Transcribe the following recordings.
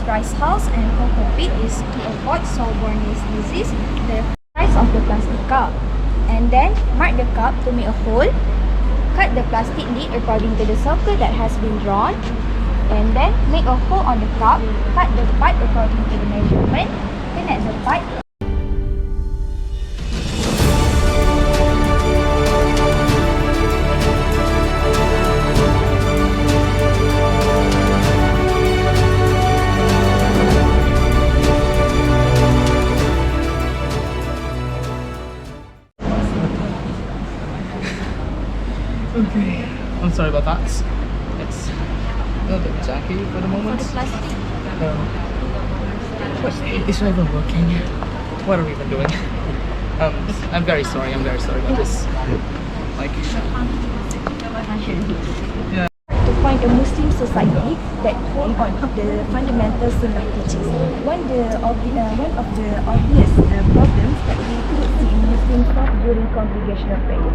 rice hulls and cocoa pit is to avoid soil-borne disease. The size of the plastic cup, and then mark the cup to make a hole. Cut the plastic lid according to the circle that has been drawn, and then make a hole on the cup. Cut the pipe according to the measurement. Connect the pipe. Okay, I'm sorry about that. It's a little bit janky for the moment. For the plastic. It's not even working. What are we even doing? I'm very sorry about this. Like, yeah. To find a Muslim society that hold on the fundamental Sunnah teachings. One of the obvious problems that we could see in Muslims during congregational prayer.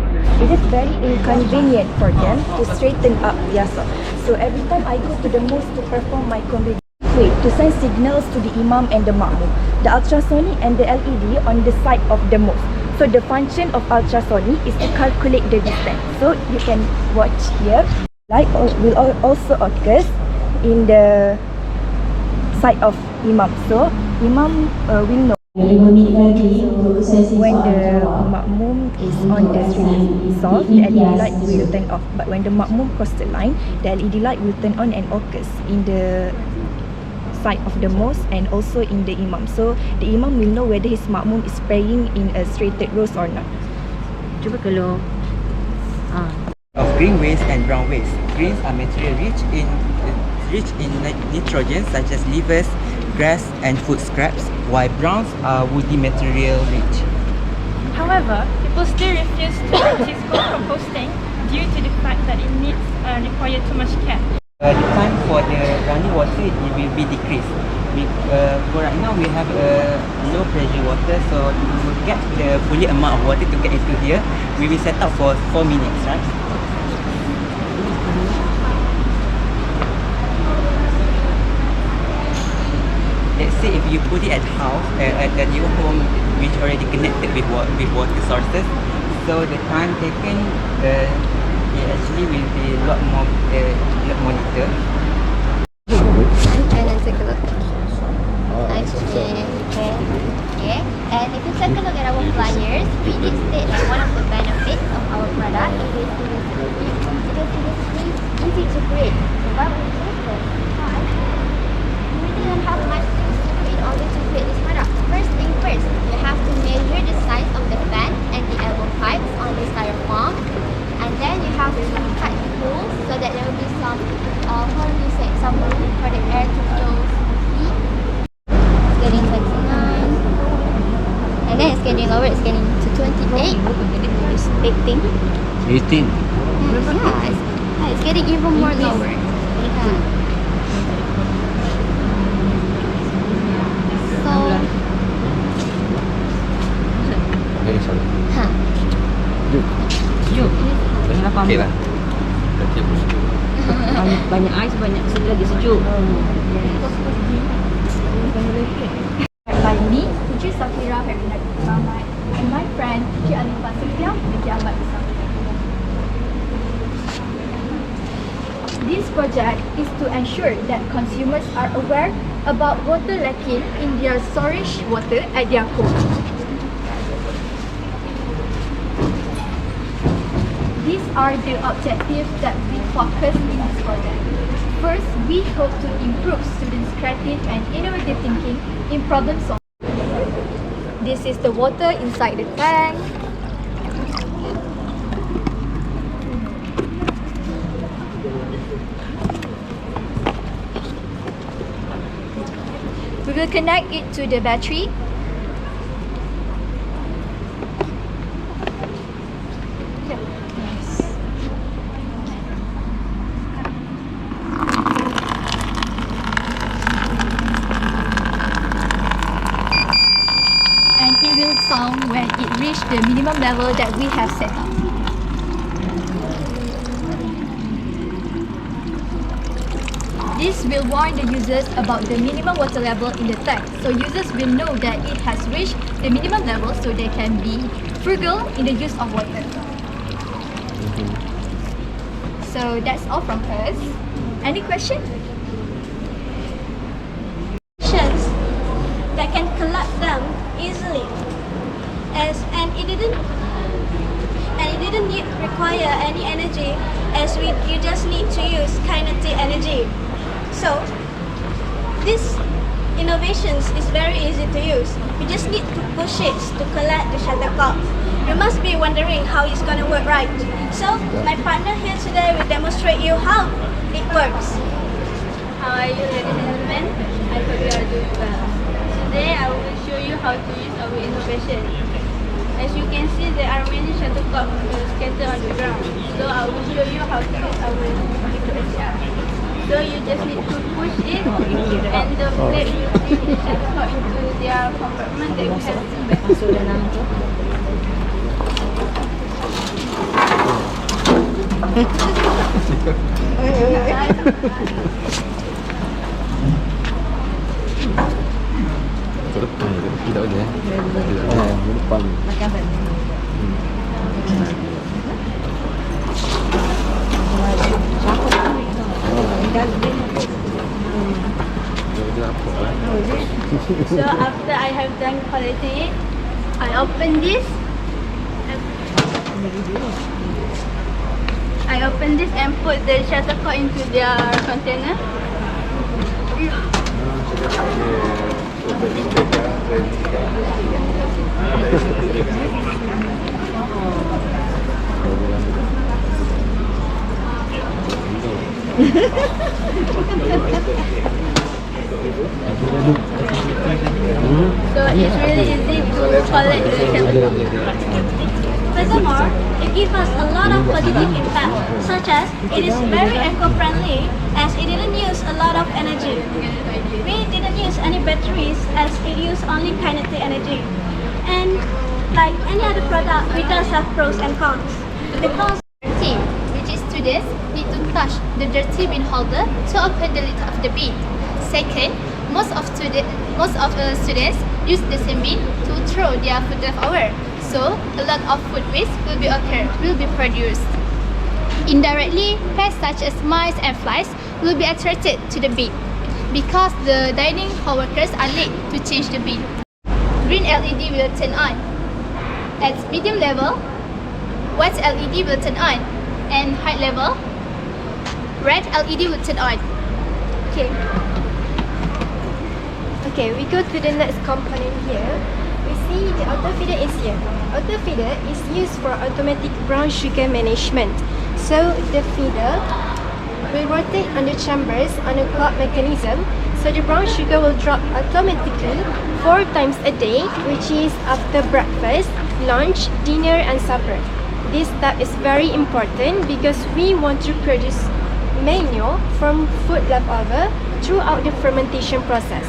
It is very inconvenient for them to straighten up their salah. So every time I go to the mosque to perform my congregation, to send signals to the imam and the makmum, the ultrasonic and the LED on the side of the mosque. So the function of ultrasonic is to calculate the distance. So you can watch here. Light will also occur in the side of imam. So imam will know when the makmum is on the street solve, the LED light will turn off. But when the makmum cross the line, the LED light will turn on and occurs in the side of the mosque and also in the imam. So the imam will know whether his makmum is praying in a straighted rows or not. Cuba kalau of green waste and brown waste. Greens are material rich in nitrogen such as leaves, grass and food scraps, while browns are woody material rich. However, people still refuse to practice composting due to the fact that it require too much care. The time for the running water it will be decreased. For right now we have low pressure water, so to get the fully amount of water to get into here, we will set up for 4 minutes, right? Let's say if you put it at house, at a new home which already connected with water sources, so the time taken it actually will be a lot more liter. And then take a look. Okay. And if you take a look at our flyers, we did state that one of the benefits of our product is easy to create. Why would we do this? We didn't have much to do in order to create this product. First thing first, you have to measure the size of the fan and the elbow pipes on the styrofoam. And then you have to cut the holes so that there will be some room for the air to flow smoothly. It's getting 29. And then it's getting lower, it's getting to 28. It's 18. 18. It's getting even more lower. Yeah. So, Okay, sorry. Sejuk. Okay lah. Banyak ais, banyak lagi sejuk. By me, Puji Safira Herinati Muhammad, and my friend Puji Alifah Sofia Negeri Ahmad Islam. This project is to ensure that consumers are aware about water lacking in their storage water at their home. These are the objectives that we focus in this project. First, we hope to improve students' creative and innovative thinking in problem solving. This is the water inside the tank. We will connect it to the battery. Sound when it reaches the minimum level that we have set up. This will warn the users about the minimum water level in the tank, so users will know that it has reached the minimum level, so they can be frugal in the use of water. So that's all from us. Any question? That can collect them easily, and it didn't require any energy, as you just need to use kinetic energy. So this innovations is very easy to use. You just need to push it to collect the shuttlecock. You must be wondering how it's gonna work, right? So my partner here today will demonstrate you how it works. How are you, ladies and gentlemen? I hope you are doing well. Today I will show you how to use our innovation. As you can see, there are many shuttlecocks scattered on the ground. So I will show you how to use our innovation. So you just need to push it, and the blade will take the shuttlecock into their compartment that we have seen back. Ke depan je, tidak boleh. Ke depan. Makan apa? So after I have done collecting it, I open this. I open this and put the shuttlecock into their container. So it's really easy to collect the shuttlecock. Furthermore, it gives us a lot of positive impact, such as it is very eco-friendly as it didn't use a lot of energy. We didn't use any batteries as it used only kinetic energy. And like any other product, it does have pros and cons. The cons, which is students need to touch the dirty bin holder to open the lid of the bin. Second, most of students use the same bin to throw their food leftover. So a lot of food waste will be produced. Indirectly, pests such as mice and flies will be attracted to the bin because the dining hall workers are late to change the bin. Green LED will turn on. At medium level, white LED will turn on, and high level, red LED will turn on. Okay, we go to the next component here. We see the auto feeder is here. Auto feeder is used for automatic brown sugar management. So the feeder will rotate on the chambers on a clock mechanism, so the brown sugar will drop automatically 4 times a day, which is after breakfast, lunch, dinner and supper. This step is very important because we want to produce manure from food leftover throughout the fermentation process.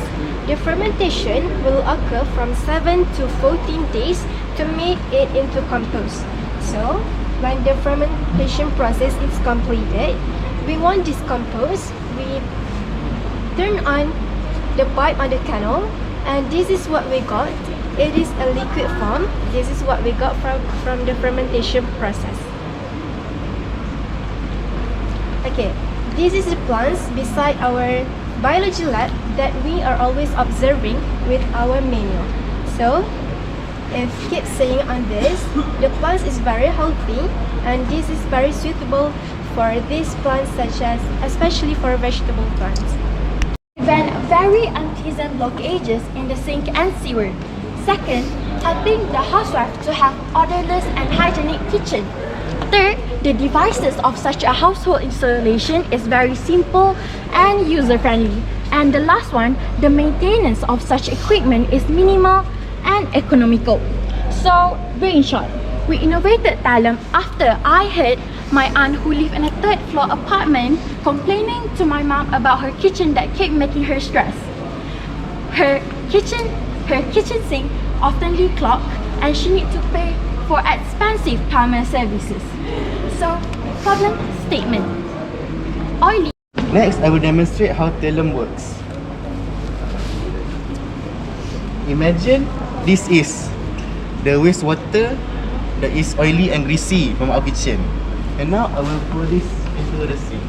The fermentation will occur from 7 to 14 days to make it into compost. So, when the fermentation process is completed, we want this compost, we turn on the pipe on the canal, and this is what we got. It is a liquid form. This is what we got from the fermentation process. Okay, this is the plants beside our biology lab that we are always observing with our manure. So, if keep saying on this, the plants is very healthy and this is very suitable for these plants, such as especially for vegetable plants. Prevent very unpleasant blockages in the sink and sewer. Second, helping the housewife to have odorless and hygienic kitchen. Third, the devices of such a household installation is very simple and user-friendly. And the last one, the maintenance of such equipment is minimal and economical. So, very short, we innovated Talam after I heard my aunt who lived in a 3rd floor apartment complaining to my mom about her kitchen that kept making her stress. Her kitchen sink often clogged and she needs to pay for expensive plumber services. So, problem statement. Oily Next, I will demonstrate how Telem works. Imagine this is the wastewater that is oily and greasy from our kitchen. And now I will pour this into the sink.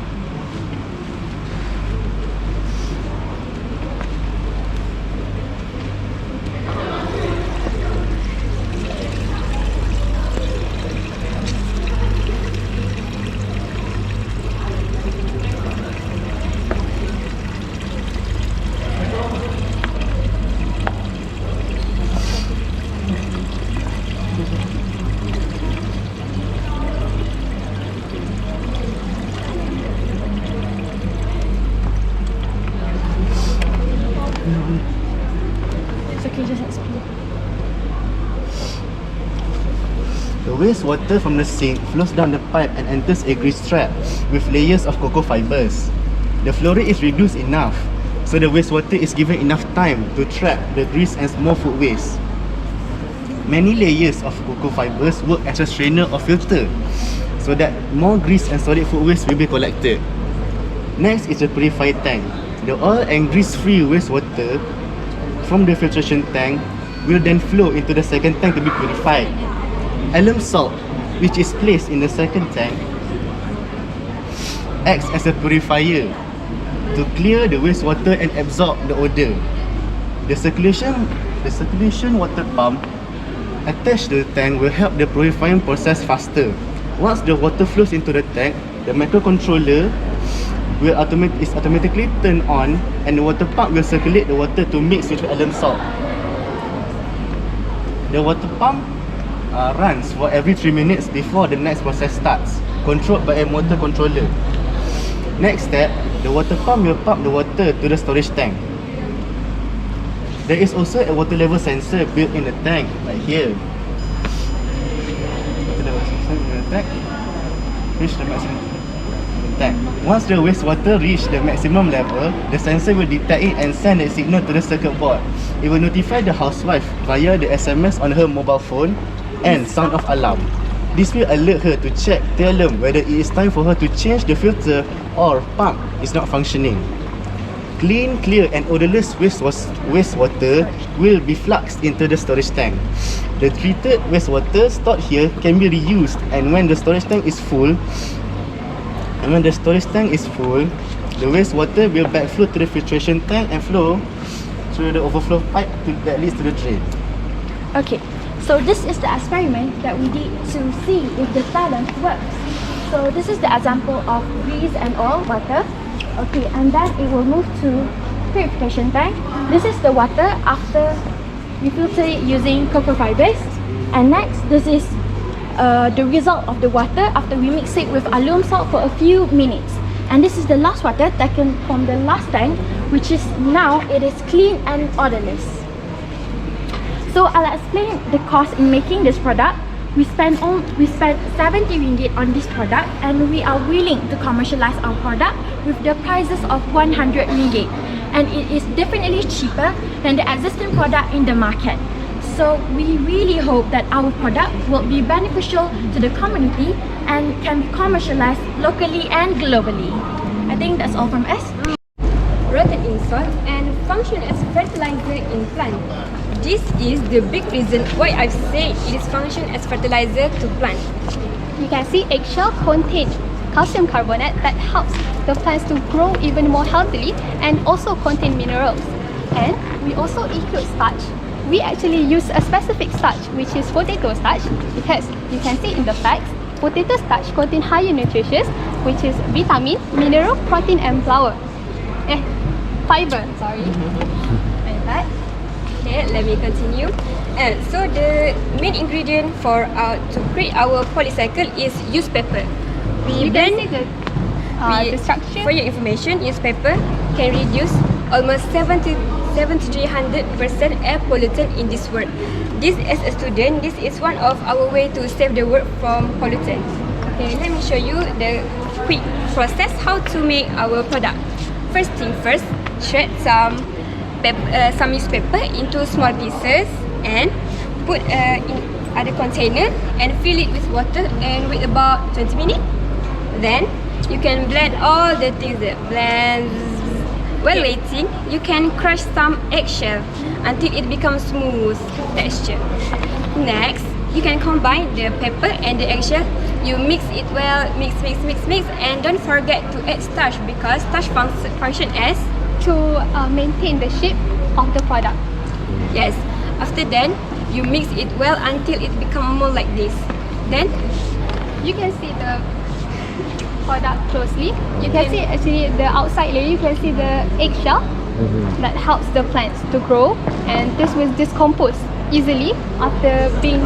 It's okay, just explain. The wastewater from the sink flows down the pipe and enters a grease trap with layers of cocoa fibers. The flow rate is reduced enough, so the wastewater is given enough time to trap the grease and small food waste. Many layers of cocoa fibers work as a strainer or filter, so that more grease and solid food waste will be collected. Next is the purifier tank. The oil and grease-free wastewater from the filtration tank will then flow into the second tank to be purified. Alum salt, which is placed in the second tank, acts as a purifier to clear the wastewater and absorb the odor. The circulation water pump attached to the tank will help the purifying process faster. Once the water flows into the tank, the microcontroller is automatically turned on and the water pump will circulate the water to mix with alum salt. The water pump runs for every 3 minutes before the next process starts, controlled by a motor controller. Next step, the water pump will pump the water to the storage tank. There is also a water level sensor built in the tank, like here. Water level sensor in the tank. Reach the maximum tank. Once the wastewater reach the maximum level, the sensor will detect it and send a signal to the circuit board. It will notify the housewife via the SMS on her mobile phone and sound of alarm. This will alert her to check the alarm whether it is time for her to change the filter or pump is not functioning. Clean, clear and odorless wastewater will be fluxed into the storage tank. The treated wastewater stored here can be reused, and when the storage tank is full, the wastewater will backflow to the filtration tank and flow through the overflow pipe that leads to the drain. Okay, so this is the experiment that we did to see if the talent works. So this is the example of grease and oil water. Okay, and then it will move to purification tank. This is the water after we filter it using cocoa fibers. And next, this is the result of the water after we mix it with alum salt for a few minutes. And this is the last water taken from the last tank, which is now it is clean and odorless. So I'll explain the cost in making this product. We spent 70 ringgit on this product, and we are willing to commercialize our product with the prices of 100 ringgit. And it is definitely cheaper than the existing product in the market. So we really hope that our product will be beneficial to the community and can be commercialized locally and globally. I think that's all from us. Rooted in soil and function as fertilizer in plant. This is the big reason why I've said it is function as fertilizer to plant. You can see eggshell contain calcium carbonate that helps the plants to grow even more healthily and also contain minerals. And we also include starch. We actually use a specific starch, which is potato starch, because you can see in the facts, potato starch contain higher nutrition, which is vitamin, mineral, protein and fiber. Okay, let me continue. So the main ingredient for to create our polycycle is newspaper. We then the structure. For your information, newspaper can reduce almost 7,300% air pollutant in this world. This, as a student, this is one of our way to save the world from pollutants. Okay, let me show you the quick process how to make our product. First thing first, shred some newspaper into small pieces and put in other container and fill it with water and wait about 20 minutes. Then you can blend all the things that blend. While waiting, you can crush some eggshell until it becomes smooth texture. Next, you can combine the pepper and the eggshell. You mix it well, mix, and don't forget to add starch because starch function as to maintain the shape of the product. yes. After then, you mix it well until it becomes more like this. Then You can see the product closely. You can see actually the outside layer, you can see the eggshell that helps the plants to grow, and this will decompose easily after being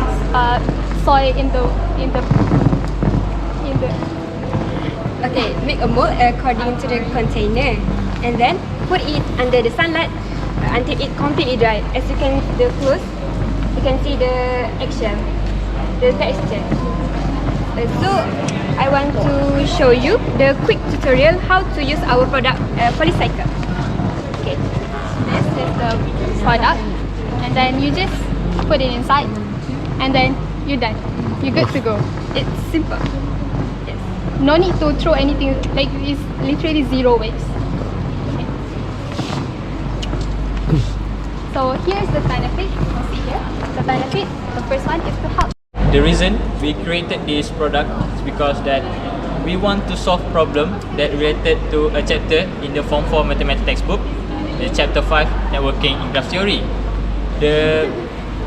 soiled in the okay, make a mold according to the container, and then put it under the sunlight until it completely dry. As you can see the close, you can see the eggshell, the texture. So I want to show you the quick tutorial how to use our product polycycle. Okay, this is the product, and then you just put it inside, and then you're done. You're good to go. It's simple. Yes. No need to throw anything, like it's literally zero waste. Okay. So here's the benefit. You can see here. The benefit, the first one is to help. The reason we created this product is because that we want to solve problem that related to a chapter in the Form 4 Mathematics textbook, the Chapter 5 Networking in Graph Theory. The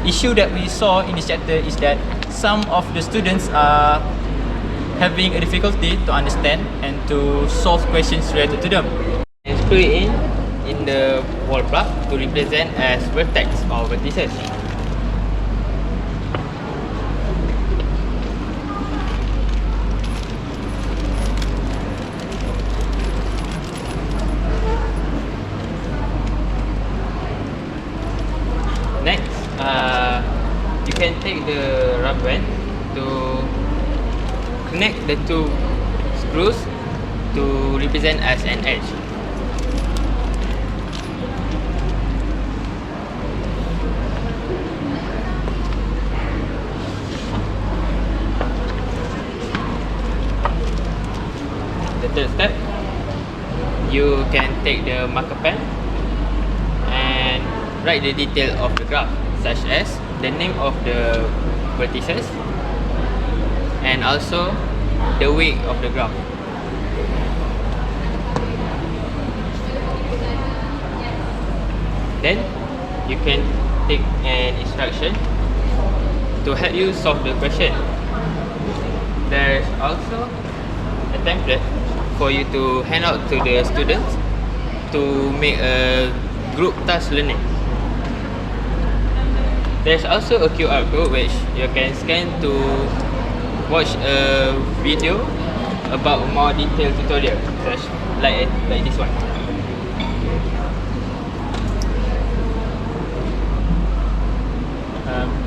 issue that we saw in this chapter is that some of the students are having a difficulty to understand and to solve questions related to them. And screw it in the wall plug to represent as vertex or vertices. Next, you can take the rubber band to connect the two screws to represent as an edge. The third step, you can take the marker pen and write the detail of the graph, such as the name of the vertices and also the weight of the graph. Then you can take an instruction to help you solve the question. There's also a template for you to hand out to the students to make a group task learning. There's also a QR code which you can scan to watch a video about more detailed tutorial, such like this one.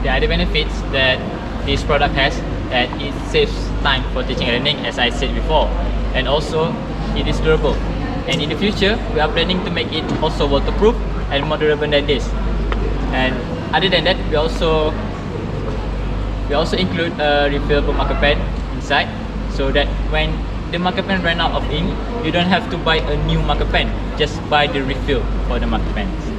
The other benefits that this product has, that it saves time for teaching and learning, as I said before, and also it is durable. And in the future, we are planning to make it also waterproof and more durable than this. And other than that, we also include a refillable marker pen inside, so that when the marker pen ran out of ink, you don't have to buy a new marker pen. Just buy the refill for the marker pens.